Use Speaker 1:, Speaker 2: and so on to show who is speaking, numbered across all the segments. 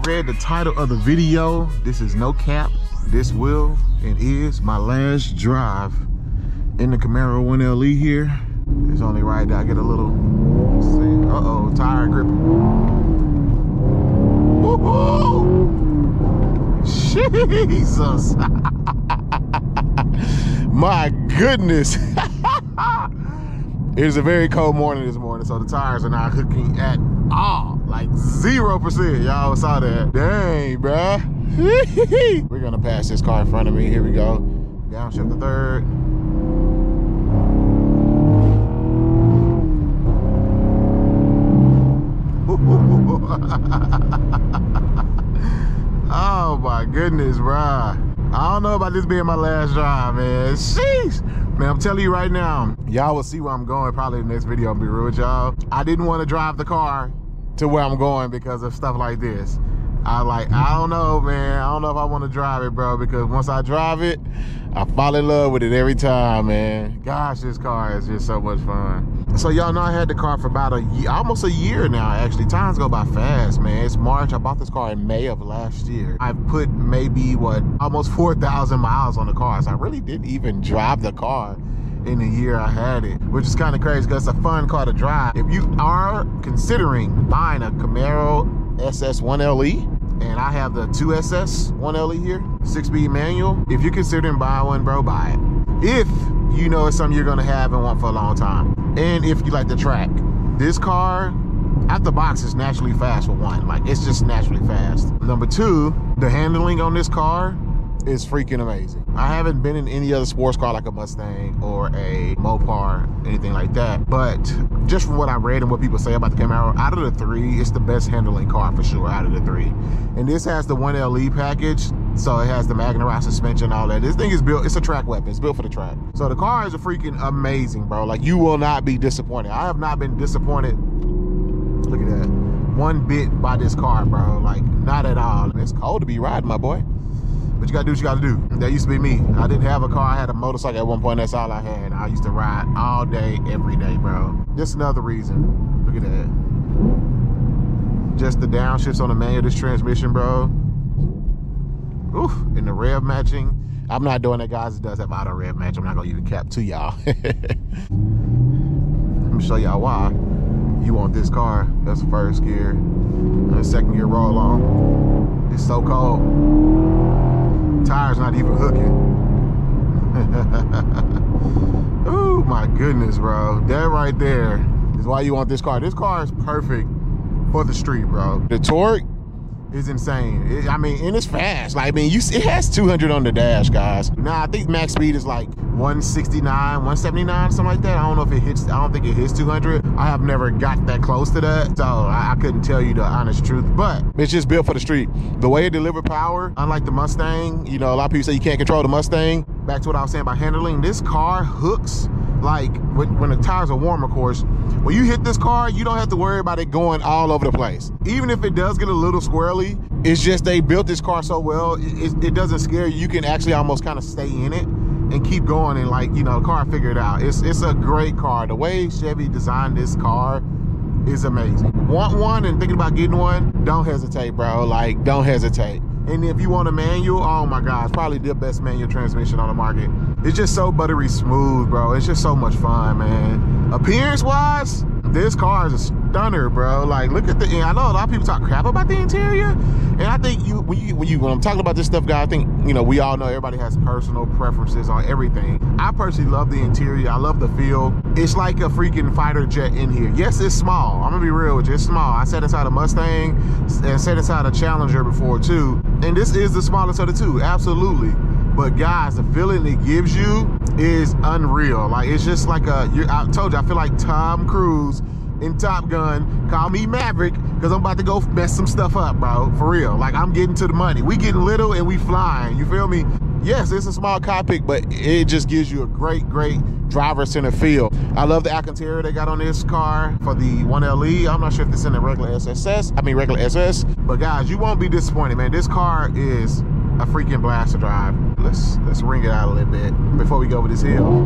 Speaker 1: y'all read the title of the video, this is no cap. This will and is my last drive in the Camaro 1LE here. It's only right that I get a little, uh-oh, tire grip. Woo-hoo! Jesus. My goodness. It is a very cold morning this morning, so the tires are not hooking at all. Like 0%. Y'all saw that. Dang, bruh. We're gonna pass this car in front of me. Here we go. Downshift the third. Oh my goodness, bruh. I don't know about this being my last drive, man. Sheesh. Man, I'm telling you right now, y'all will see where I'm going probably in the next video. I'll be real with y'all. I didn't want to drive the car to where I'm going because of stuff like this. I don't know, man. I don't know if I want to drive it, bro, because once I drive it, I fall in love with it every time, man. Gosh, this car is just so much fun. So y'all know I had the car for about a year, almost a year now, actually. Times go by fast, man. It's March. I bought this car in May of last year. I put maybe, almost 4,000 miles on the car. So I really didn't even drive the car in the year I had it, which is kind of crazy because it's a fun car to drive. If you are considering buying a Camaro SS 1LE, and I have the 2SS 1LE here, 6-speed manual. If you're considering buying one, bro, buy it. If you know it's something you're gonna have and want for a long time. And if you like the track. This car, out the box, is naturally fast for one. Like, it's just naturally fast. Number two, the handling on this car is freaking amazing. I haven't been in any other sports car like a Mustang or a Mopar, anything like that. But just from what I read and what people say about the Camaro, out of the three, it's the best handling car for sure out of the three. And this has the 1LE package, so it has the magnetized suspension, all that. This thing is built, it's a track weapon, it's built for the track. So the car is a freaking amazing, bro. Like, you will not be disappointed. I have not been disappointed, look at that, one bit by this car, bro. Like, not at all. It's cold to be riding, my boy. But you gotta do what you gotta do. That used to be me. I didn't have a car, I had a motorcycle at one point, that's all I had. I used to ride all day, every day, bro. Just another reason. Look at that. Just the downshifts on the manual, this transmission, bro. Oof, and the rev matching. I'm not doing that, guys. It does have auto rev match. I'm not gonna even cap to y'all. Let me show y'all why you want this car. That's the first gear. And the second gear roll on. It's so cold. Tires not even hooking. Oh my goodness, bro. That right there is why you want this car. This car is perfect for the street, bro. The torque is insane. I mean, and it's fast. Like, I mean, it has 200 on the dash, guys. Now, I think max speed is like 169, 179, something like that. I don't know if it hits, I don't think it hits 200. I have never got that close to that, so I couldn't tell you the honest truth, but it's just built for the street. The way it delivered power, unlike the Mustang, you know, a lot of people say you can't control the Mustang. Back to what I was saying about handling, this car hooks like when the tires are warm, of course. When you hit this car, you don't have to worry about it going all over the place. Even if it does get a little squirrely, it's just they built this car so well, it doesn't scare you. You can actually almost kind of stay in it and keep going and, like, you know, the car figure it out. It's a great car. The way Chevy designed this car is amazing. Want one and thinking about getting one, don't hesitate, bro. Like, don't hesitate. And if you want a manual, oh my God, probably the best manual transmission on the market. It's just so buttery smooth, bro. It's just so much fun, man. Appearance-wise, this car is a stunner, bro. Like, look at the, I know a lot of people talk crap about the interior, and I think when I'm talking about this stuff, guys, I think, you know, we all know everybody has personal preferences on everything. I personally love the interior. I love the feel. It's like a freaking fighter jet in here. Yes, it's small. I'm gonna be real with you. It's small. I sat inside a Mustang and sat inside a Challenger before too, and this is the smallest of the two, absolutely. But guys, the feeling it gives you is unreal. Like, it's just like I told you, I feel like Tom Cruise in Top Gun. Call me Maverick, because I'm about to go mess some stuff up, bro. For real. Like, I'm getting to the money. We getting little and we flying. You feel me? Yes, it's a small cockpit, but it just gives you a great driver center feel. I love the Alcantara they got on this car for the 1LE. I'm not sure if it's in the regular regular SS. But guys, you won't be disappointed, man. This car is a freaking blast to drive. Let's ring it out a little bit before we go over this hill.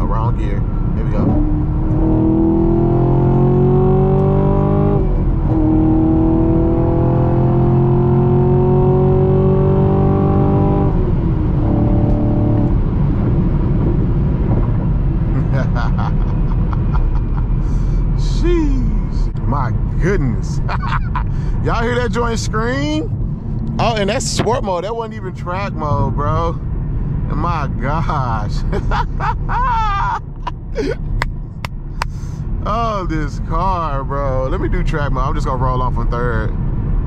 Speaker 1: Wrong gear. Here we go. that joint screen? Oh, and that's sport mode. That wasn't even track mode, bro. My gosh. Oh, this car, bro. Let me do track mode. I'm just gonna roll off on third.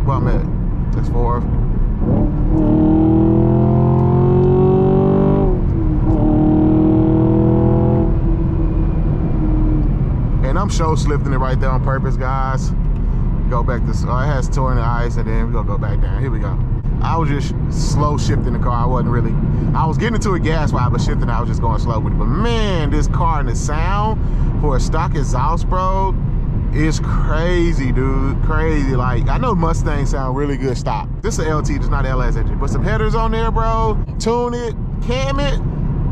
Speaker 1: Well, I'm at, that's fourth. And I'm show slifting it right there on purpose, guys. Go back to, it has torn the ice, and then we're gonna go back down. Here we go. I was just slow shifting the car. I wasn't really, I was getting into a gas ride, but shifting, I was just going slow with it. But man, this car and the sound for a stock exhaust, bro, is crazy, dude. Crazy. Like, I know Mustangs sound really good stock. This is an LT, it's not an LS engine. But some headers on there, bro. Tune it, cam it.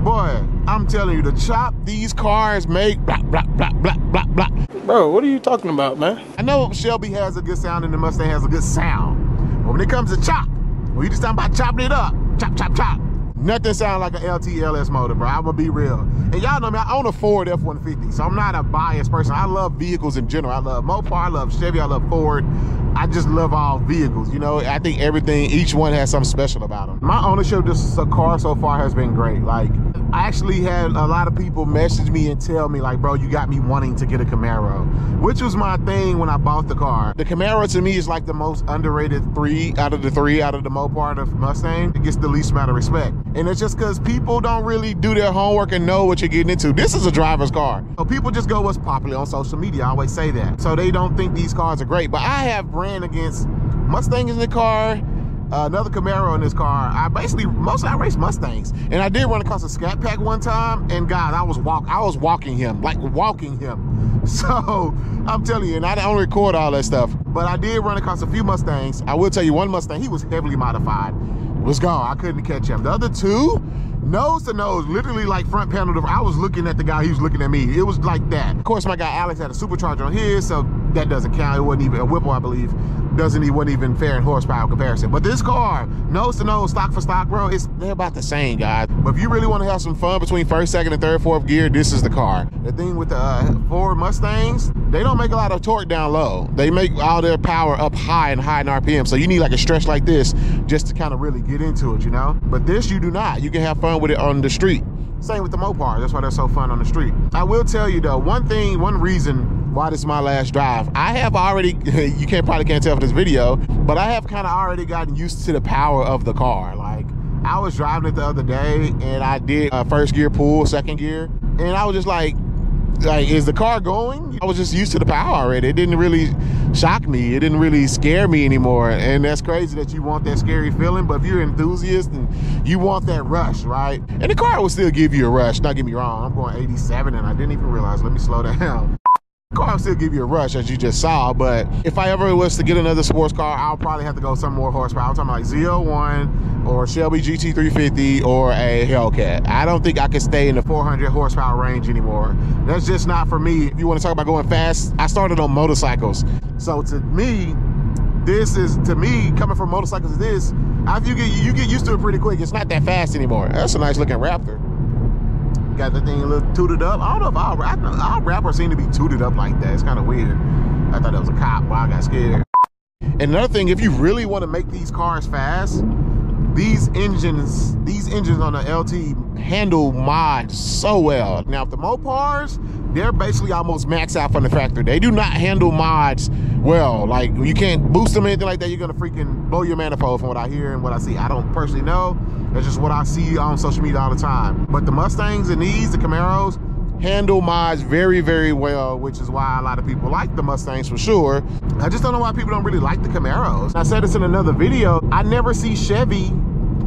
Speaker 1: Boy, I'm telling you, the chop these cars make, blah, blah, blah, blah, blah, blah.
Speaker 2: Bro, what are you talking about, man?
Speaker 1: I know Shelby has a good sound and the Mustang has a good sound. But when it comes to chop, when you just talking about chopping it up, chop, chop, chop, nothing sounds like an LT LS motor, bro. I'm gonna be real. And y'all know me, I own a Ford F-150, so I'm not a biased person. I love vehicles in general. I love Mopar, I love Chevy, I love Ford. I just love all vehicles, you know? I think everything, each one has something special about them. My ownership of this car so far has been great. Like, I actually had a lot of people message me and tell me, like, bro, you got me wanting to get a Camaro, which was my thing when I bought the car. The Camaro to me is like the most underrated three out of the Mopar and the Mustang. It gets the least amount of respect. And it's just because people don't really do their homework and know what you're getting into. This is a driver's car. So people just go what's popular on social media. I always say that. So they don't think these cars are great. But I have ran against Mustangs in the car, another Camaro in this car. Mostly I race Mustangs. And I did run across a Scat Pack one time, and God, I was walking him, like walking him. So I'm telling you, and I don't record all that stuff, but I did run across a few Mustangs. I will tell you, one Mustang, he was heavily modified. Was gone, I couldn't catch him. The other two, nose to nose, literally like front panel to, I was looking at the guy, he was looking at me. It was like that. Of course, my guy Alex had a supercharger on his, so that doesn't count. It wasn't even a Whipple, I believe. Wasn't even fair in horsepower comparison. But this car, nose to nose, stock for stock, bro, they're about the same, guys. But if you really want to have some fun between first, second, and third, fourth gear, this is the car. The thing with the Ford Mustangs, they don't make a lot of torque down low. They make all their power up high in RPM. So you need like a stretch like this just to kind of really get into it, you know? But this you do not. You can have fun with it on the street. Same with the Mopar. That's why they're so fun on the street. I will tell you though, one reason why this is my last drive, I have already, you probably can't tell from this video, but I have kind of already gotten used to the power of the car. Like, I was driving it the other day and I did a first gear pull, second gear, and I was just like, is the car going? I was just used to the power already. It didn't really shock me. It didn't really scare me anymore. And that's crazy that you want that scary feeling, but if you're an enthusiast and you want that rush, right? And the car will still give you a rush, don't get me wrong. I'm going 87 and I didn't even realize, let me slow down. The car will still give you a rush, as you just saw, but if I ever was to get another sports car, I'll probably have to go some more horsepower. I'm talking like Z01 or Shelby GT350 or a Hellcat. I don't think I can stay in the 400 horsepower range anymore. That's just not for me. If you want to talk about going fast, I started on motorcycles. So to me, coming from motorcycles to this, after you get used to it pretty quick. It's not that fast anymore. That's a nice looking Raptor. Got the thing a little tooted up. I don't know if all rappers seem to be tooted up like that. It's kind of weird. I thought that was a cop, but I got scared. And another thing, if you really want to make these cars fast, these engines on the LT handle mods so well. Now, if the Mopars, they're basically almost maxed out from the factory. They do not handle mods well. Like, you can't boost them or anything like that. You're gonna freaking blow your manifold from what I hear and what I see. I don't personally know. That's just what I see on social media all the time. But the Mustangs and the Camaros, handle mods very, very well, which is why a lot of people like the Mustangs for sure. I just don't know why people don't really like the Camaros. I said this in another video, I never see Chevy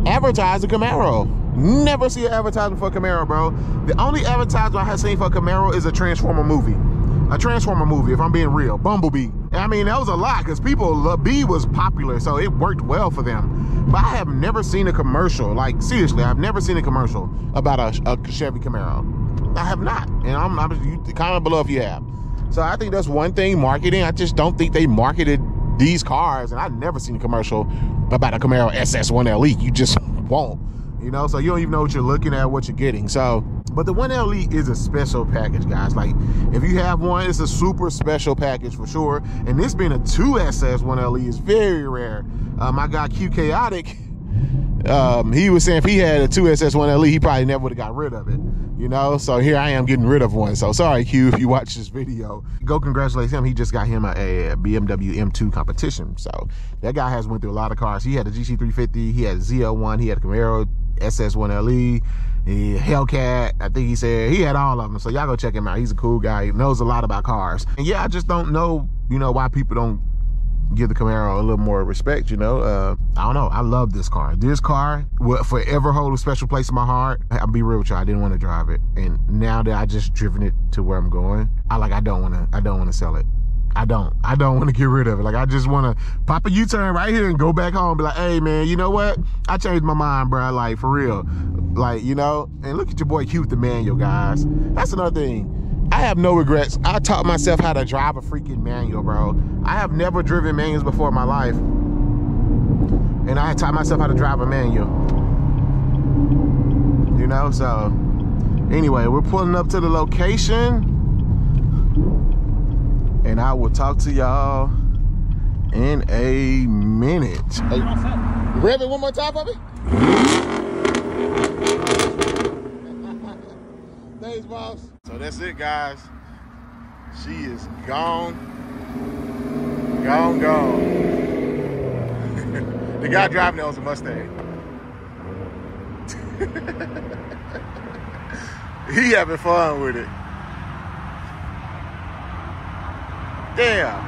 Speaker 1: advertise a Camaro. Never see an advertisement for a Camaro, bro. The only advertisement I have seen for a Camaro is a Transformer movie. A Transformer movie, if I'm being real. Bumblebee. I mean, that was a lot because B was popular, so it worked well for them. But I have never seen a commercial, like seriously, I've never seen a commercial about a Chevy Camaro. I have not, and you comment below if you have. So I think that's one thing, marketing. I just don't think they marketed these cars, and I've never seen a commercial about a Camaro 2SS 1LE. You just won't, you know? So you don't even know what you're looking at, what you're getting. So But the 1LE is a special package, guys. Like, if you have one, it's a super special package for sure. And this being a 2SS 1LE is very rare. My guy Q Chaotic, he was saying if he had a 2SS 1LE, he probably never would have got rid of it. You know, so here I am getting rid of one. So sorry, Q, if you watch this video. Go congratulate him. He just got him a BMW M2 competition. So that guy has went through a lot of cars. He had a GC350, he had a ZL1, he had a Camaro SS 1LE, Hellcat. I think he said he had all of them. So y'all go check him out. He's a cool guy. He knows a lot about cars. And yeah, I just don't know, you know, why people don't give the Camaro a little more respect, you know. I don't know. I love this car. This car will forever hold a special place in my heart. I'll be real with you, I didn't want to drive it. And now that I just driven it to where I'm going, I don't want to sell it. I don't want to get rid of it. Like, I just want to pop a U-turn right here and go back home and be like, hey man, you know what? I changed my mind, bro. Like, for real. Like, you know, and look at your boy Q with the manual, guys. That's another thing. I have no regrets. I taught myself how to drive a freaking manual, bro. I have never driven manuals before in my life. And I taught myself how to drive a manual. You know, so anyway, we're pulling up to the location. And I will talk to y'all in a minute. Hey, rev it one more time for me. Thanks, boss. So that's it, guys. She is gone. Gone. The guy driving it was a Mustang. He having fun with it. Damn.